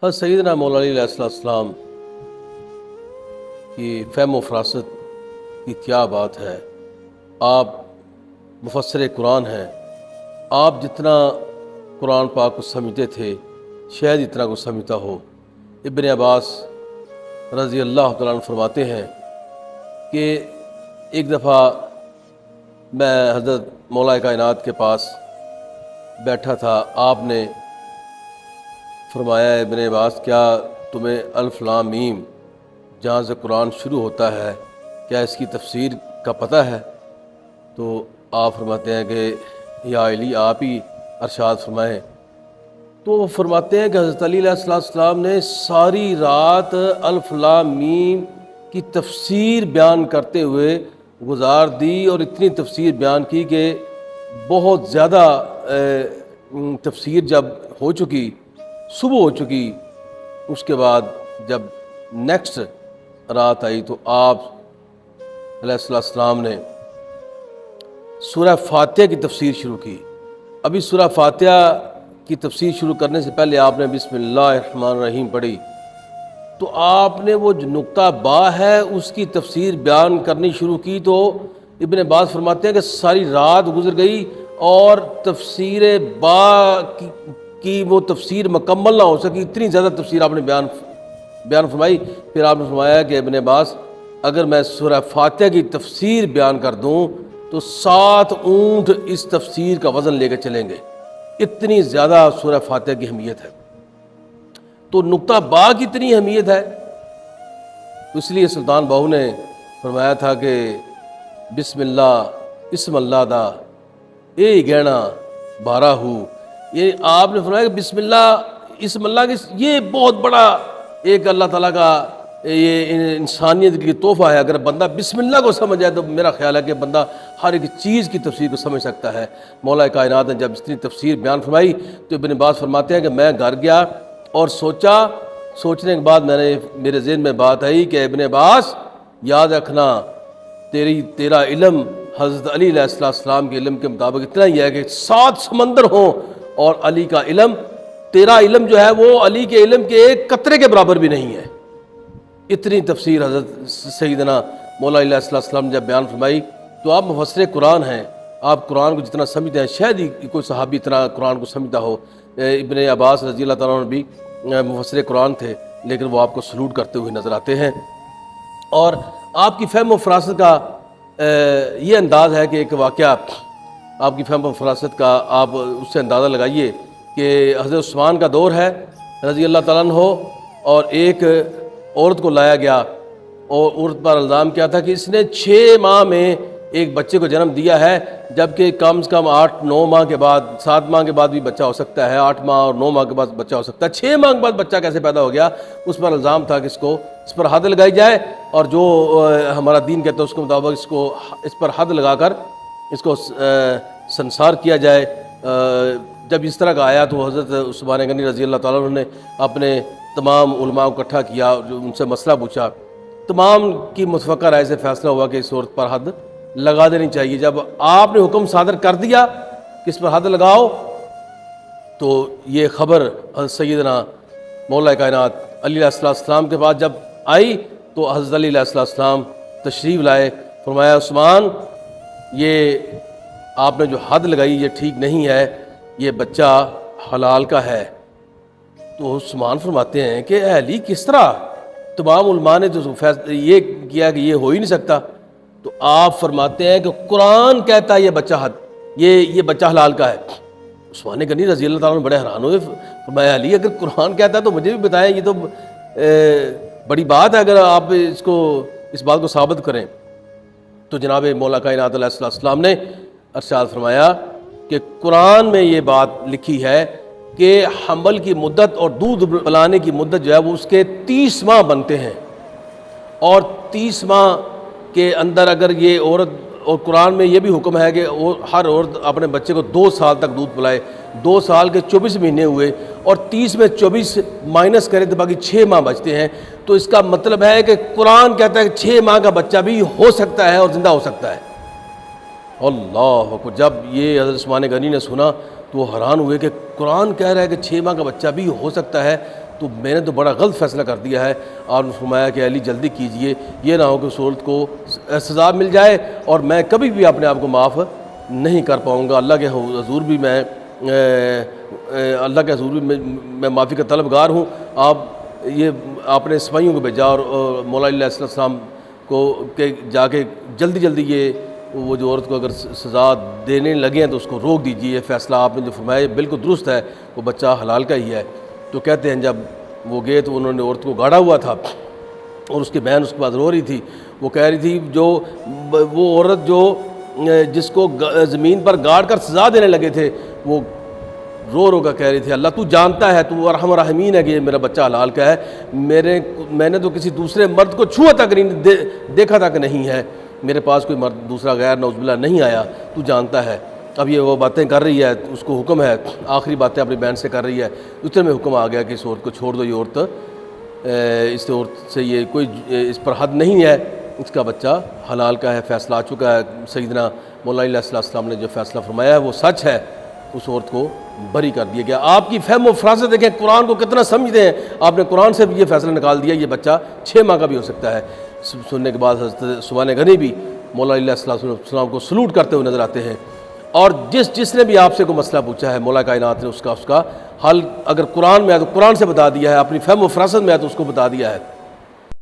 حضرت سیدنا مولا علی علیہ السلام کی فہم و فراست کی کیا بات ہے۔ آپ مفسر قرآن ہیں، آپ جتنا قرآن پاک کو سمجھتے تھے شاید اتنا کو سمجھتا ہو۔ ابن عباس رضی اللہ تعالیٰ عنہ فرماتے ہیں کہ ایک دفعہ میں حضرت مولا کائنات کے پاس بیٹھا تھا، آپ نے فرمایا ابن عباس کیا تمہیں الف لام میم جہاں سے قرآن شروع ہوتا ہے کیا اس کی تفسیر کا پتہ ہے؟ تو آپ فرماتے ہیں کہ یا علی آپ ہی ارشاد فرمائیں۔ تو وہ فرماتے ہیں کہ حضرت علی علیہ السلام نے ساری رات الف لام میم کی تفسیر بیان کرتے ہوئے گزار دی، اور اتنی تفسیر بیان کی کہ بہت زیادہ تفسیر جب ہو چکی، صبح ہو چکی، اس کے بعد جب نیکسٹ رات آئی تو آپ علیہ السلام نے سورہ فاتحہ کی تفسیر شروع کی۔ ابھی سورہ فاتحہ کی تفسیر شروع کرنے سے پہلے آپ نے بسم اللہ الرحمن الرحیم پڑھی، تو آپ نے وہ جو نقطہ با ہے اس کی تفسیر بیان کرنی شروع کی، تو ابن عباس فرماتے ہیں کہ ساری رات گزر گئی اور تفسیر با کی وہ تفسیر مکمل نہ ہو سکی، اتنی زیادہ تفسیر آپ نے بیان فرمائی۔ پھر آپ نے فرمایا کہ ابن عباس اگر میں سورہ فاتحہ کی تفسیر بیان کر دوں تو 7 اونٹ اس تفسیر کا وزن لے کے چلیں گے، اتنی زیادہ سورہ فاتحہ کی اہمیت ہے۔ تو نقطہ با کی اتنی اہمیت ہے، تو اس لیے سلطان بہو نے فرمایا تھا کہ بسم اللہ اسم اللہ دا اے گہنا بارہ ہو، یہ آپ نے فرمایا کہ بسم اللہ اسم اللہ کی یہ بہت بڑا ایک اللہ تعالیٰ کا یہ انسانیت کی تحفہ ہے۔ اگر بندہ بسم اللہ کو سمجھ جائے تو میرا خیال ہے کہ بندہ ہر ایک چیز کی تفسیر کو سمجھ سکتا ہے۔ مولا کائنات نے جب اتنی تفسیر بیان فرمائی تو ابن عباس فرماتے ہیں کہ میں گھر گیا اور سوچنے کے بعد میرے ذہن میں بات آئی کہ ابن عباس یاد رکھنا تیرا علم حضرت علی علیہ السلام کے علم کے مطابق اتنا ہی ہے کہ 7 سمندر ہوں، اور علی کا علم، تیرا علم جو ہے وہ علی کے علم کے ایک قطرے کے برابر بھی نہیں ہے۔ اتنی تفسیر حضرت سیدنا مولا علیہ السلام جب بیان فرمائی، تو آپ مفسر قرآن ہیں، آپ قرآن کو جتنا سمجھتے ہیں شاید ہی کوئی صحابی اتنا قرآن کو سمجھتا ہو۔ ابن عباس رضی اللہ تعالیٰ عنہ بھی مفسر قرآن تھے، لیکن وہ آپ کو سلوٹ کرتے ہوئے نظر آتے ہیں۔ اور آپ کی فہم و فراست کا یہ انداز ہے کہ ایک واقعہ آپ کی فہم و فراست کا آپ اس سے اندازہ لگائیے کہ حضرت عثمان کا دور ہے رضی اللہ تعالیٰ عنہ، اور ایک عورت کو لایا گیا، اور عورت پر الزام کیا تھا کہ اس نے 6 ماہ میں ایک بچے کو جنم دیا ہے، جبکہ کم سے کم 8-9 ماہ کے بعد، 7 ماہ کے بعد بھی بچہ ہو سکتا ہے، 8 ماہ اور 9 ماہ کے بعد بچہ ہو سکتا ہے، 6 ماہ کے بعد بچہ کیسے پیدا ہو گیا؟ اس پر الزام تھا کہ اس پر حد لگائی جائے، اور جو ہمارا دین کہتا ہے اس کے مطابق اس پر حد لگا کر اس کو سنسار کیا جائے۔ جب اس طرح کا آیا تو حضرت عثمان غنی رضی اللہ تعالیٰ عنہ نے اپنے تمام علماء کو اکٹھا کیا، جو ان سے مسئلہ پوچھا، تمام کی متفقہ رائے سے فیصلہ ہوا کہ اس عورت پر حد لگا دینی چاہیے۔ جب آپ نے حکم صادر کر دیا کہ اس پر حد لگاؤ، تو یہ خبر حضرت سیدنا مولا کائنات علی علیہ السلام کے بعد جب آئی تو حضرت علی علیہ السلام تشریف لائے، فرمایا عثمان یہ آپ نے جو حد لگائی یہ ٹھیک نہیں ہے، یہ بچہ حلال کا ہے۔ تو عثمان فرماتے ہیں کہ اے علی کس طرح؟ تمام علماء نے تو یہ کیا کہ یہ ہو ہی نہیں سکتا۔ تو آپ فرماتے ہیں کہ قرآن کہتا ہے یہ بچہ حلال کا ہے۔ عثمان غنی رضی اللہ تعالیٰ عنہ بڑے حیران ہوئے، فرمایا علی اگر قرآن کہتا ہے تو مجھے بھی بتائیں، یہ تو بڑی بات ہے اگر آپ اس بات کو ثابت کریں۔ تو جناب مولا کائنات علیہ السلام نے ارشاد فرمایا کہ قرآن میں یہ بات لکھی ہے کہ حمل کی مدت اور دودھ پلانے کی مدت جو ہے وہ اس کے 30 ماہ بنتے ہیں، اور 30 ماہ کے اندر اگر یہ عورت، اور قرآن میں یہ بھی حکم ہے کہ ہر عورت اپنے بچے کو 2 سال تک دودھ پلائے، 2 سال کے 24 مہینے ہوئے، اور 30 میں 24 مائنس کرے تو باقی 6 ماہ بچتے ہیں۔ تو اس کا مطلب ہے کہ قرآن کہتا ہے کہ 6 ماہ کا بچہ بھی ہو سکتا ہے اور زندہ ہو سکتا ہے۔ اللہ اکبر! جب یہ حضرت عثمان غنی نے سنا تو وہ حیران ہوئے کہ قرآن کہہ رہا ہے کہ 6 ماہ کا بچہ بھی ہو سکتا ہے، تو میں نے تو بڑا غلط فیصلہ کر دیا ہے۔ اور فرمایا کہ علی جلدی کیجئے، یہ نہ ہو کہ اس عورت کو سزا مل جائے اور میں کبھی بھی اپنے آپ کو معاف نہیں کر پاؤں گا۔ اللہ کے حضور بھی میں میں معافی کا طلبگار ہوں۔ آپ نے سپاہیوں کو بھیجا اور مولا علیہ السلام کو کہ جا کے جلدی یہ وہ جو عورت کو اگر سزا دینے لگے ہیں تو اس کو روک دیجیے، یہ فیصلہ آپ نے جو فرمایا بالکل درست ہے، وہ بچہ حلال کا ہی ہے۔ تو کہتے ہیں جب وہ گئے تو انہوں نے عورت کو گاڑا ہوا تھا اور اس کی بہن اس کے بعد رو رہی تھی، وہ کہہ رہی تھی وہ عورت جس کو زمین پر گاڑ کر سزا دینے لگے تھے، وہ رو کر کہہ رہی تھی اللہ تو جانتا ہے، تو ارحم الراحمین ہے کہ یہ میرا بچہ حلال کا ہے، میں نے تو کسی دوسرے مرد کو چھوا تک نہیں دیکھا تک نہیں ہے، میرے پاس کوئی مرد دوسرا غیر نعوذ باللہ نہیں آیا، تو جانتا ہے۔ اب یہ وہ باتیں کر رہی ہے، اس کو حکم ہے، آخری باتیں اپنی بہن سے کر رہی ہے، اتنے میں حکم آ گیا کہ اس عورت کو چھوڑ دو، یہ عورت اس عورت سے یہ کوئی اس پر حد نہیں ہے، اس کا بچہ حلال کا ہے، فیصلہ آ چکا ہے۔ سیدنا مولا علیہ السلام نے جو فیصلہ فرمایا ہے وہ سچ ہے، اس عورت کو بری کر دیا گیا۔ آپ کی فہم و فراست دیکھیں، قرآن کو کتنا سمجھتے ہیں، آپ نے قرآن سے بھی یہ فیصلہ نکال دیا یہ بچہ 6 ماہ کا بھی ہو سکتا ہے۔ سننے کے بعد حضرت سبحان غنی بھی مولا علیہ السلام کو سلوٹ کرتے ہوئے نظر آتے ہیں، اور جس نے بھی آپ سے کوئی مسئلہ پوچھا ہے مولا کائنات نے اس کا حل اگر قرآن میں ہے تو قرآن سے بتا دیا ہے، اپنی فہم و فراست میں ہے تو اس کو بتا دیا ہے۔